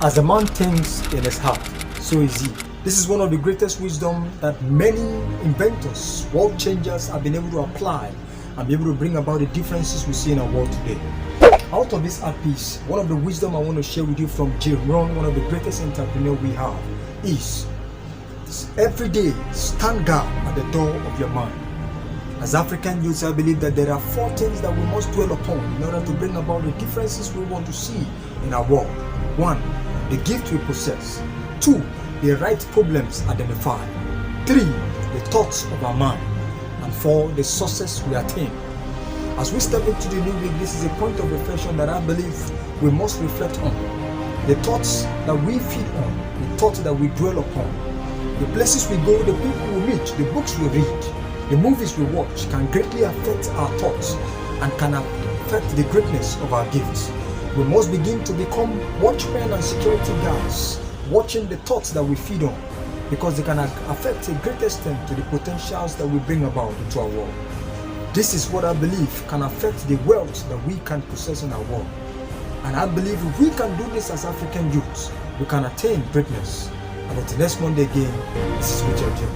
As a man thinks in his heart, so is he. This is one of the greatest wisdom that many inventors, world changers have been able to apply and be able to bring about the differences we see in our world today. Out of this art piece, one of the wisdom I want to share with you from Jim Rohn, one of the greatest entrepreneurs we have, is every day stand guard at the door of your mind. As African youths, I believe that there are 4 things that we must dwell upon in order to bring about the differences we want to see in our world. 1. The gift we possess. 2. The right problems identified. 3. The thoughts of our mind. And 4. The success we attain. As we step into the new week, this is a point of reflection that I believe we must reflect on. The thoughts that we feed on, the thoughts that we dwell upon, the places we go, the people we meet, the books we read, the movies we watch can greatly affect our thoughts and can affect the greatness of our gifts. We must begin to become watchmen and security guards, watching the thoughts that we feed on, because they can affect a great extent to the potentials that we bring about into our world. This is what I believe can affect the wealth that we can possess in our world. And I believe if we can do this as African youths, we can attain greatness. And until next Monday again, this is Richard Jim.